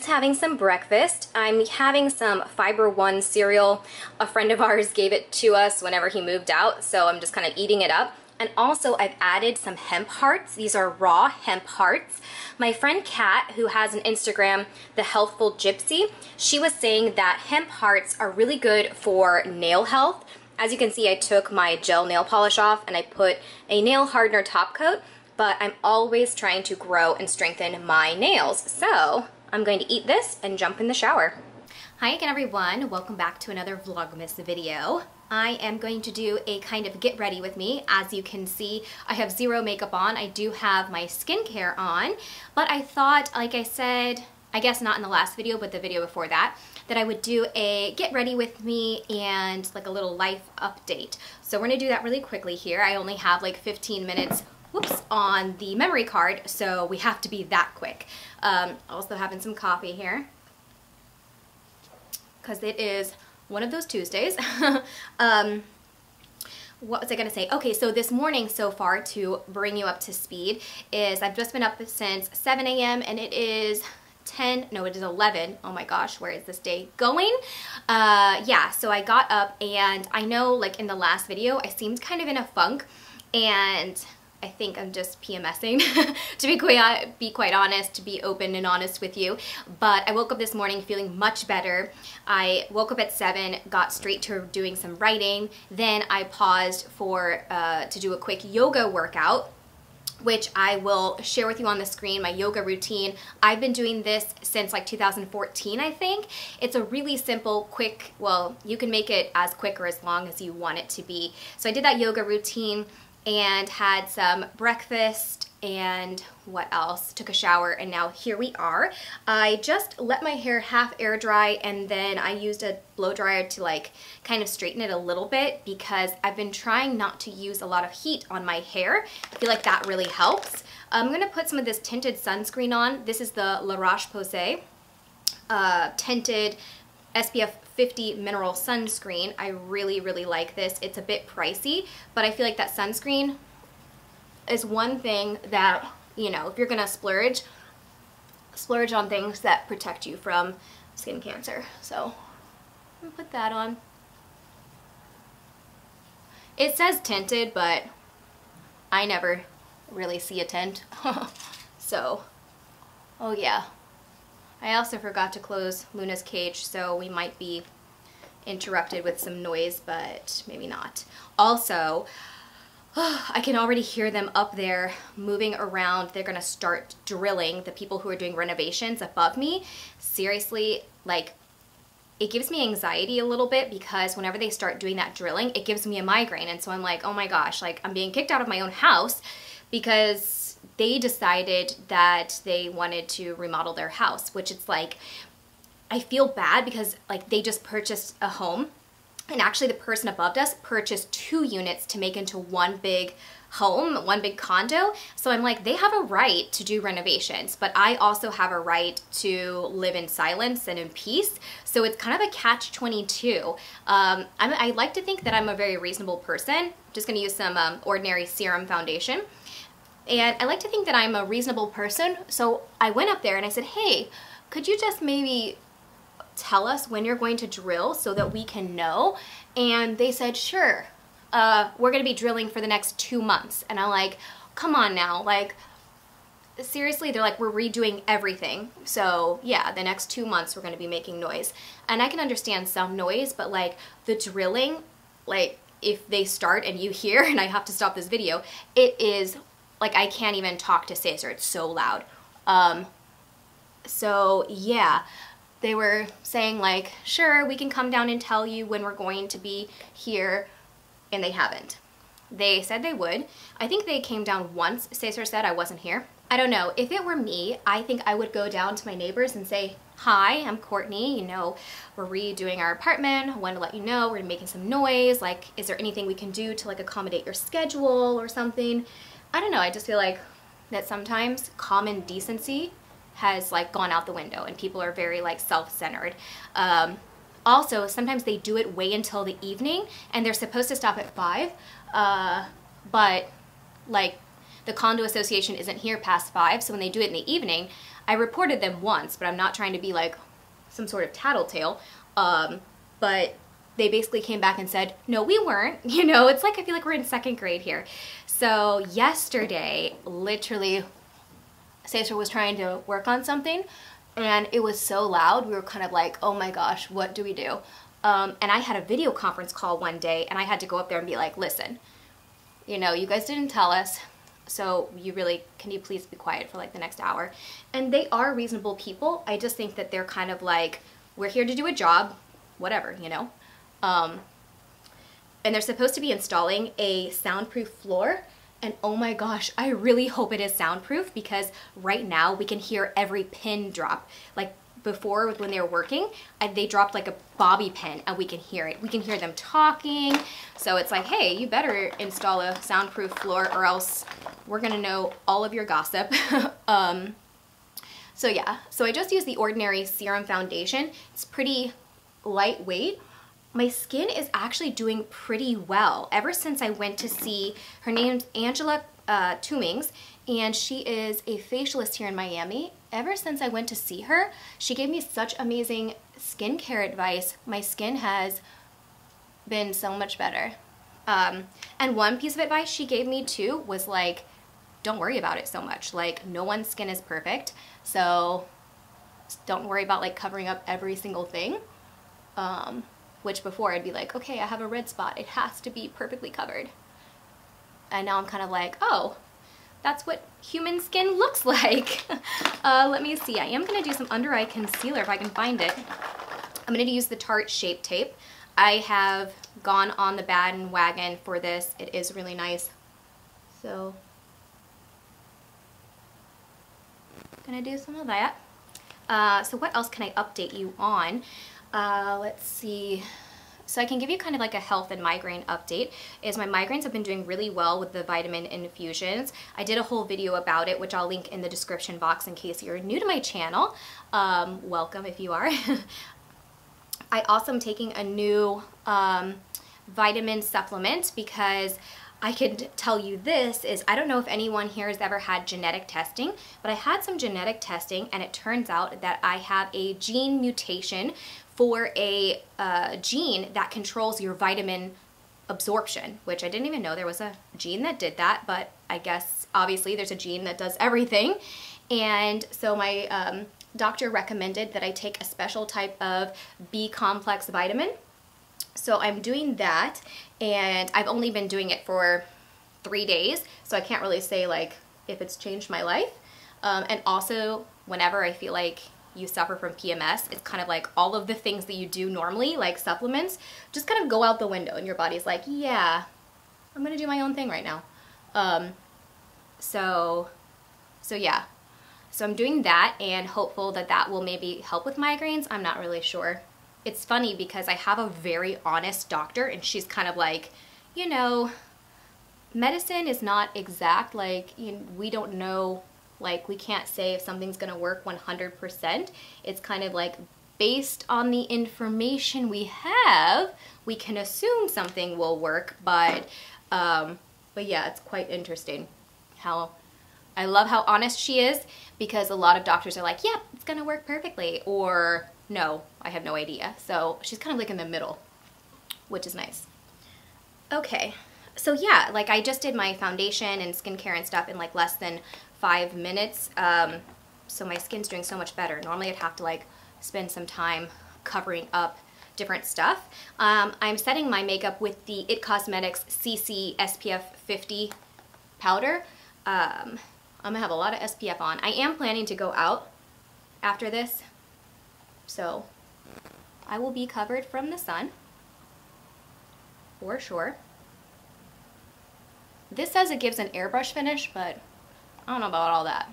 having some breakfast. I'm having some Fiber One cereal. A friend of ours gave it to us whenever he moved out, so I'm just kind of eating it up. And also I've added some hemp hearts. These are raw hemp hearts. My friend Kat, who has an Instagram, The Healthful Gypsy, she was saying that hemp hearts are really good for nail health. As you can see, I took my gel nail polish off and I put a nail hardener top coat, but I'm always trying to grow and strengthen my nails. So I'm going to eat this and jump in the shower. Hi again everyone, welcome back to another Vlogmas video. I am going to do a kind of get ready with me. As you can see, I have zero makeup on. I do have my skincare on, but I thought, like I said, I guess not in the last video, but the video before that, that I would do a get ready with me and like a little life update. So we're gonna do that really quickly here. I only have like 15 minutes on the memory card, so we have to be that quick. Also having some coffee here because it is one of those Tuesdays. What was I gonna say? Okay, so this morning so far, to bring you up to speed, is I've just been up since 7 a.m. and it is 11. Oh my gosh, where is this day going? Yeah, so I got up and I know like in the last video I seemed kind of in a funk, and I think I'm just PMSing to be quite honest, to be open and honest with you. But I woke up this morning feeling much better. I woke up at 7, got straight to doing some writing. Then I paused for to do a quick yoga workout, which I will share with you on the screen, my yoga routine. I've been doing this since like 2014, I think. It's a really simple, quick, well, you can make it as quick or as long as you want it to be. So I did that yoga routine and had some breakfast and what else? Took a shower, and now here we are. I just let my hair half air dry and then I used a blow dryer to like kind of straighten it a little bit because I've been trying not to use a lot of heat on my hair. I feel like that really helps. I'm gonna put some of this tinted sunscreen on. This is the La Roche-Posay tinted SPF 50 mineral sunscreen. I really, really like this. It's a bit pricey, but I feel like that sunscreen is one thing that, you know, if you're gonna splurge on things that protect you from skin cancer. So I'm gonna put that on. It says tinted, but I never really see a tint. So, oh yeah. I also forgot to close Luna's cage, so we might be interrupted with some noise, but maybe not. Also, I can already hear them up there moving around. They're gonna start drilling, the people who are doing renovations above me. Seriously, like, it gives me anxiety a little bit because whenever they start doing that drilling, it gives me a migraine. And so I'm like, oh my gosh, like I'm being kicked out of my own house because they decided that they wanted to remodel their house, which it's like, I feel bad because like they just purchased a home, and actually the person above us purchased 2 units to make into one big home, one big condo. So I'm like, they have a right to do renovations, but I also have a right to live in silence and in peace. So it's kind of a catch-22. I like to think that I'm a very reasonable person. I'm just gonna use some Ordinary Serum foundation. And I like to think that I'm a reasonable person, so I went up there and I said, hey, could you just maybe tell us when you're going to drill so that we can know? And they said, sure, we're gonna be drilling for the next 2 months. And I'm like, come on now, like, seriously? They're like, we're redoing everything. So yeah, the next 2 months we're gonna be making noise. And I can understand some noise, but like the drilling, like if they start and you hear, and I have to stop this video, it is, like I can't even talk to Cesar, it's so loud. So yeah, they were saying like, sure, we can come down and tell you when we're going to be here, and they haven't. They said they would. I think they came down once. Cesar said I wasn't here. I don't know. If it were me, I think I would go down to my neighbors and say, hi, I'm Courtney, you know, we're redoing our apartment. I want to let you know we're making some noise. Like, is there anything we can do to like accommodate your schedule or something? I don't know, I just feel like that sometimes common decency has like gone out the window and people are very like self-centered. Also, sometimes they do it way until the evening and they're supposed to stop at 5, but like the condo association isn't here past 5, so when they do it in the evening, I reported them once, but I'm not trying to be like some sort of tattletale, but they basically came back and said, no, we weren't. You know, it's like, I feel like we're in 2nd grade here. So yesterday, literally, Cesar was trying to work on something, and it was so loud, we were kind of like, oh my gosh, what do we do? And I had a video conference call one day, and I had to go up there and be like, listen, you know, you guys didn't tell us, so can you please be quiet for like the next hour? And they are reasonable people. I just think that they're kind of like, we're here to do a job, whatever, you know? And they're supposed to be installing a soundproof floor. And oh my gosh, I really hope it is soundproof, because right now we can hear every pin drop. Like before, when they were working, they dropped like a bobby pin and we can hear it. We can hear them talking. So it's like, hey, you better install a soundproof floor or else we're gonna know all of your gossip. So yeah, so I just used the ordinary serum foundation. It's pretty lightweight. My skin is actually doing pretty well ever since I went to see, her name's Angela Toomings, and she is a facialist here in Miami. Ever since I went to see her, she gave me such amazing skincare advice. My skin has been so much better. And one piece of advice she gave me too was like, don't worry about it so much. Like, no one's skin is perfect, so don't worry about like covering up every single thing. Which before I'd be like, okay, I have a red spot, it has to be perfectly covered. And now I'm kind of like, oh, that's what human skin looks like. Let me see, I am gonna do some under eye concealer if I can find it. I'm gonna use the Tarte Shape Tape. I have gone on the bandwagon for this. It is really nice. So, gonna do some of that. So what else can I update you on? Let's see. So I can give you kind of like a health and migraine update. My migraines have been doing really well with the vitamin infusions. I did a whole video about it, which I'll link in the description box in case you're new to my channel. Welcome if you are. I also am taking a new vitamin supplement, because I could tell you this is, I don't know if anyone here has ever had genetic testing, but I had some genetic testing and it turns out that I have a gene mutation for a gene that controls your vitamin absorption, which I didn't even know there was a gene that did that, but I guess obviously there's a gene that does everything. And so my doctor recommended that I take a special type of B complex vitamin. So I'm doing that, and I've only been doing it for 3 days, so I can't really say like if it's changed my life. And also, whenever I feel like you suffer from PMS, it's kind of like all of the things that you do normally, like supplements, just kind of go out the window, and your body's like, yeah, I'm gonna do my own thing right now. So yeah. So I'm doing that and hopeful that that will maybe help with migraines. I'm not really sure. It's funny because I have a very honest doctor, and she's kind of like, you know, medicine is not exact. Like, we don't know, like, we can't say if something's gonna work 100%. It's kind of like, based on the information we have, we can assume something will work, but yeah, it's quite interesting how, I love how honest she is, because a lot of doctors are like, yeah, it's gonna work perfectly, or no, I have no idea. So she's kind of like in the middle, which is nice. Okay, so yeah, like I just did my foundation and skincare and stuff in like less than 5 minutes. So my skin's doing so much better. Normally I'd have to like spend some time covering up different stuff. I'm setting my makeup with the IT Cosmetics CC SPF 50 powder. I'm gonna have a lot of SPF on. I am planning to go out after this, so I will be covered from the sun for sure. This says it gives an airbrush finish, but I don't know about all that.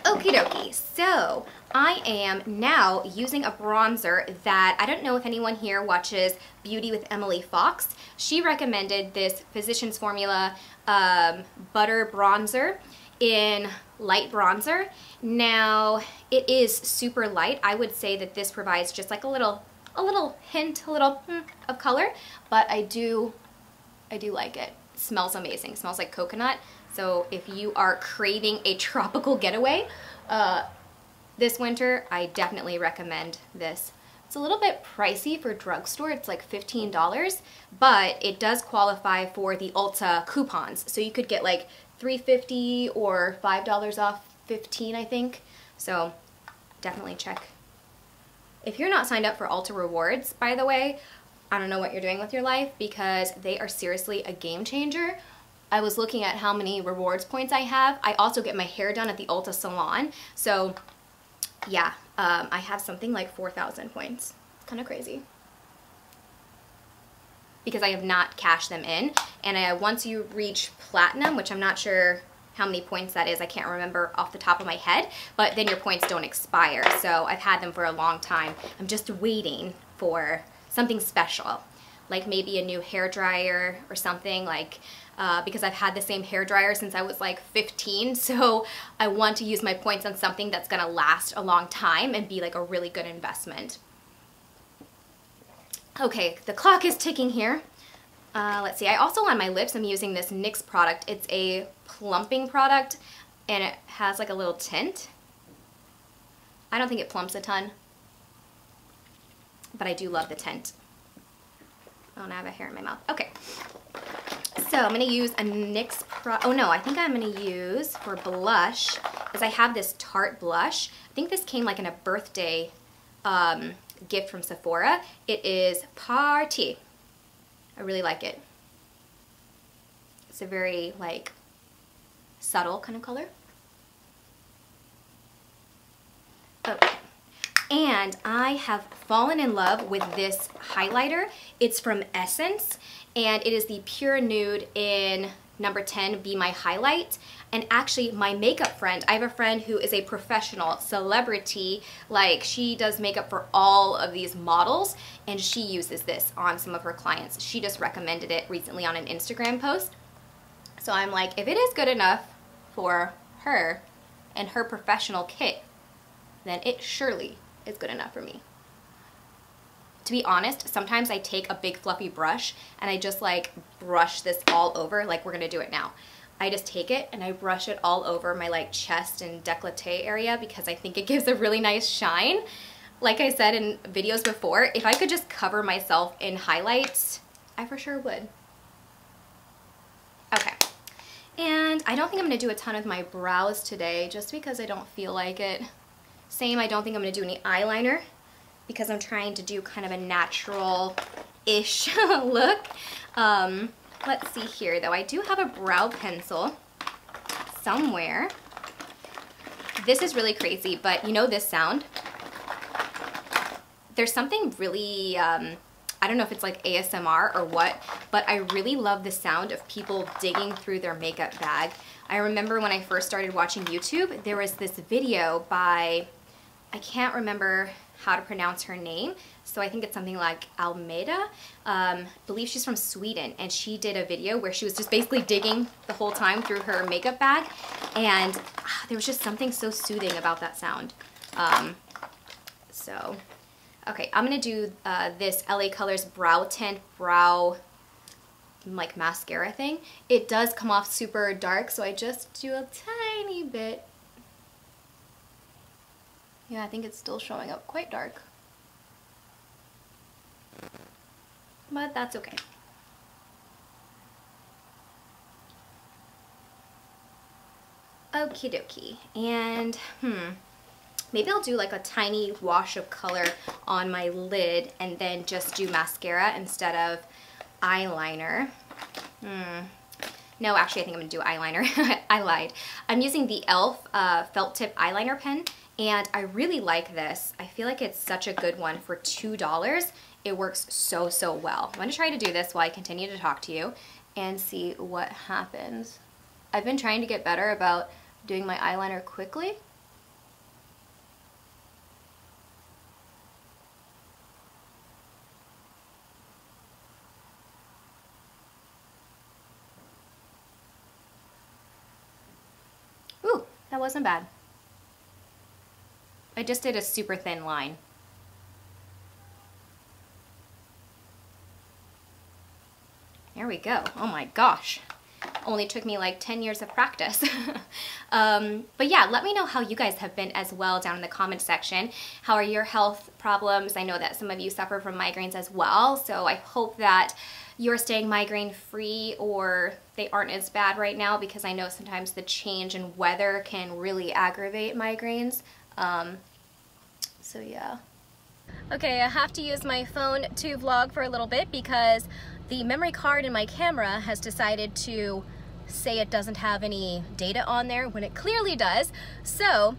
Okie dokie, so I am now using a bronzer that, I don't know if anyone here watches Beauty with Emily Fox. She recommended this Physicians Formula butter bronzer in light bronzer. Now, it is super light. I would say that this provides just like a little a little hint, a little of color, but I do like it. It smells amazing. It smells like coconut. So if you are craving a tropical getaway this winter, I definitely recommend this. It's a little bit pricey for drugstore. It's like $15, but it does qualify for the Ulta coupons. So you could get like $3.50 or $5 off 15, I think. So definitely check. If you're not signed up for Ulta Rewards, by the way, I don't know what you're doing with your life, because they are seriously a game changer. I was looking at how many rewards points I have. I also get my hair done at the Ulta salon. So yeah, I have something like 4,000 points. Kind of crazy. Because I have not cashed them in. And once you reach platinum, which I'm not sure how many points that is, I can't remember off the top of my head, but then your points don't expire. So I've had them for a long time. I'm just waiting for something special, like maybe a new hair dryer or something, like because I've had the same hair dryer since I was like 15, so I want to use my points on something that's gonna last a long time and be like a really good investment. Okay, the clock is ticking here. Let's see, I also on my lips I'm using this NYX product. It's a plumping product and it has like a little tint. I don't think it plumps a ton, but I do love the tint. Oh, now I have a hair in my mouth. Okay. So I'm going to use a NYX oh no, I think I'm going to use for blush, because I have this Tarte blush. I think this came like in a birthday gift from Sephora. It is Party. I really like it. It's a very like subtle kind of color. Okay. And I have fallen in love with this highlighter. It's from Essence, and it is the Pure Nude in number 10, Be My Highlight. And actually, my makeup friend, I have a friend who is a professional celebrity, like she does makeup for all of these models, and she uses this on some of her clients. She just recommended it recently on an Instagram post. So I'm like, if it is good enough for her and her professional kit, then it surely is good enough for me. To be honest, sometimes I take a big fluffy brush and I just like brush this all over, like we're gonna do it now. I just take it and I brush it all over my like chest and décolleté area because I think it gives a really nice shine. Like I said in videos before, if I could just cover myself in highlights, I for sure would. Okay. And I don't think I'm gonna do a ton of my brows today just because I don't feel like it. Same, I don't think I'm gonna do any eyeliner because I'm trying to do kind of a natural-ish look. Let's see here though. I do have a brow pencil somewhere. This is really crazy, but you know this sound? There's something really, I don't know if it's like ASMR or what, but I really love the sound of people digging through their makeup bag. I remember when I first started watching YouTube, there was this video by, I can't remember how to pronounce her name, so I think it's something like Almeida. I believe she's from Sweden, and she did a video where she was just basically digging the whole time through her makeup bag, and there was just something so soothing about that sound. Okay, I'm gonna do this LA Colors Brow Tint Brow like mascara thing. It does come off super dark, so I just do a tiny bit. Yeah, I think it's still showing up quite dark. But that's okay. Okie dokie. And, maybe I'll do like a tiny wash of color on my lid and then just do mascara instead of eyeliner. No, actually I think I'm gonna do eyeliner. I lied. I'm using the e.l.f. Felt Tip Eyeliner Pen. And I really like this. I feel like it's such a good one for $2. It works so, so well. I'm gonna try to do this while I continue to talk to you and see what happens. I've been trying to get better about doing my eyeliner quickly. Ooh, that wasn't bad. I just did a super thin line. There we go. Oh my gosh. Only took me like 10 years of practice. But yeah, let me know how you guys have been as well down in the comment section. How are your health problems? I know that some of you suffer from migraines as well, so I hope that you're staying migraine free or they aren't as bad right now, because I know sometimes the change in weather can really aggravate migraines. So yeah. Okay, I have to use my phone to vlog for a little bit because the memory card in my camera has decided to say it doesn't have any data on there when it clearly does. So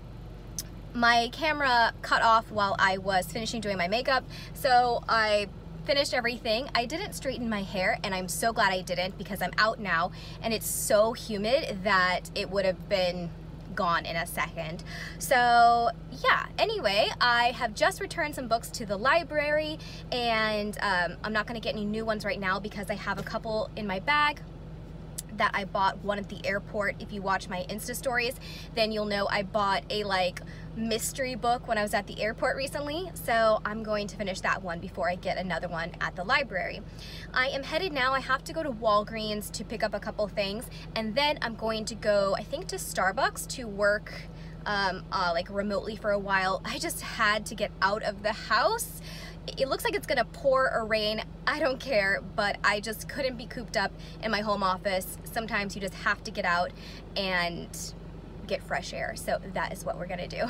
my camera cut off while I was finishing doing my makeup, so I finished everything. I didn't straighten my hair, and I'm so glad I didn't because I'm out now and it's so humid that it would have been gone in a second. So yeah, anyway, I have just returned some books to the library, and I'm not gonna get any new ones right now because I have a couple in my bag that I bought one at the airport. If you watch my Insta stories, then you'll know I bought a like mystery book when I was at the airport recently, so I'm going to finish that one before I get another one at the library. I am headed now. I have to go to Walgreens to pick up a couple things, and then I'm going to go, I think, to Starbucks to work like remotely for a while. I just had to get out of the house. It looks like it's gonna pour or rain. I don't care, but I just couldn't be cooped up in my home office. Sometimes you just have to get out and get fresh air. So that is what we're gonna do.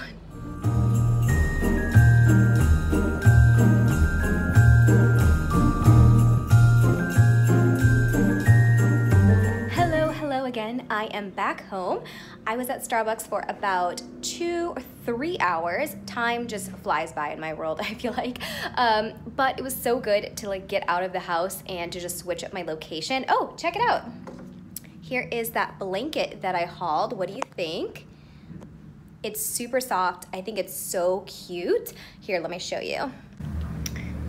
Hello again. I am back home. I was at Starbucks for about 2 or 3 hours. Time just flies by in my world, I feel like. But it was so good to like get out of the house and to just switch up my location. Oh, check it out. Here is that blanket that I hauled. What do you think? It's super soft. I think it's so cute. Here, let me show you.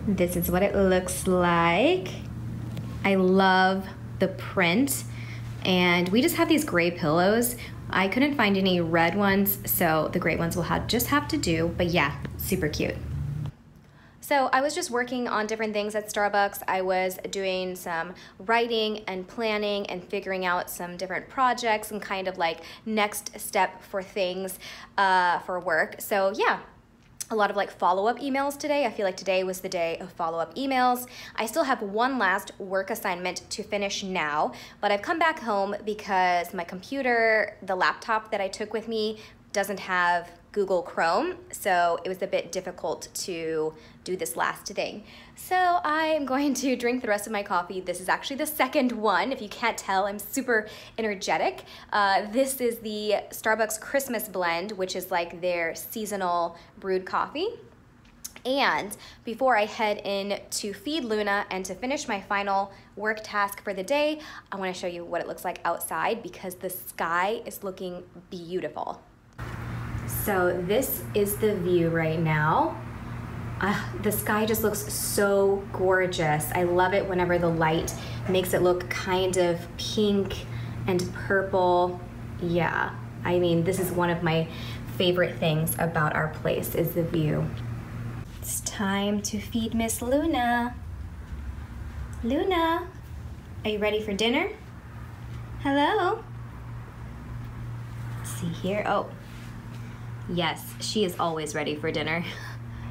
This is what it looks like. I love the print. And we just have these gray pillows. I couldn't find any red ones, so the gray ones will just have to do, but yeah, super cute. So I was just working on different things at Starbucks. I was doing some writing and planning and figuring out some different projects and kind of like next step for things for work. So yeah. A lot of like follow-up emails today. I feel like today was the day of follow-up emails. I still have one last work assignment to finish now, but I've come back home because my computer, the laptop that I took with me, doesn't have Google Chrome, so it was a bit difficult to do this last thing. So I am going to drink the rest of my coffee. This is actually the second one. If you can't tell, I'm super energetic. This is the Starbucks Christmas blend, which is like their seasonal brewed coffee. And before I head in to feed Luna and to finish my final work task for the day, I want to show you what it looks like outside because the sky is looking beautiful. So this is the view right now. The sky just looks so gorgeous. I love it whenever the light makes it look kind of pink and purple. Yeah, I mean, this is one of my favorite things about our place is the view. It's time to feed Miss Luna. Luna, are you ready for dinner? Hello? Let's see here. Oh. Yes, she is always ready for dinner.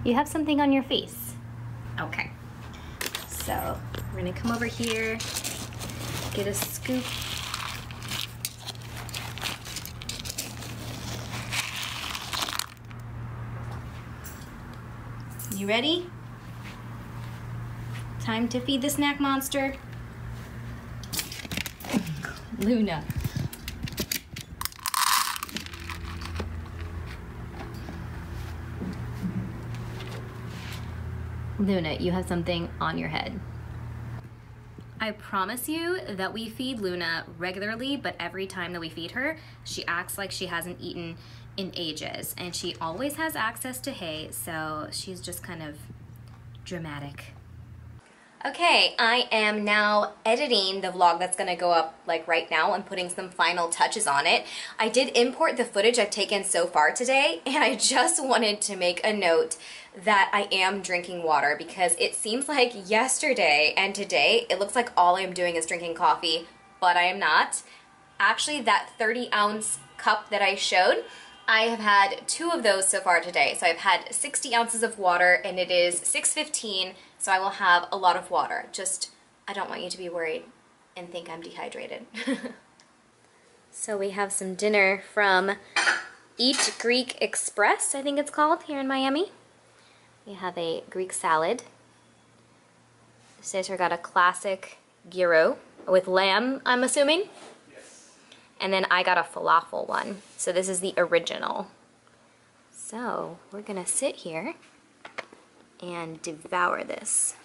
You have something on your face. Okay. So we're gonna come over here, get a scoop. You ready? Time to feed the snack monster. Luna. Luna, you have something on your head. I promise you that we feed Luna regularly, but every time that we feed her, she acts like she hasn't eaten in ages, and she always has access to hay, so she's just kind of dramatic. Okay, I am now editing the vlog that's gonna go up like right now and putting some final touches on it. I did import the footage I've taken so far today, and I just wanted to make a note that I am drinking water because it seems like yesterday and today it looks like all I'm doing is drinking coffee, but I am not. Actually, that 30-ounce cup that I showed, I have had 2 of those so far today. So I've had 60 ounces of water and it is 6:15, so I will have a lot of water. Just, I don't want you to be worried and think I'm dehydrated. So we have some dinner from Eat Greek Express, I think it's called, here in Miami. We have a Greek salad. Cesar got a classic gyro with lamb, I'm assuming. And then I got a falafel one. So this is the original. So we're gonna sit here and devour this.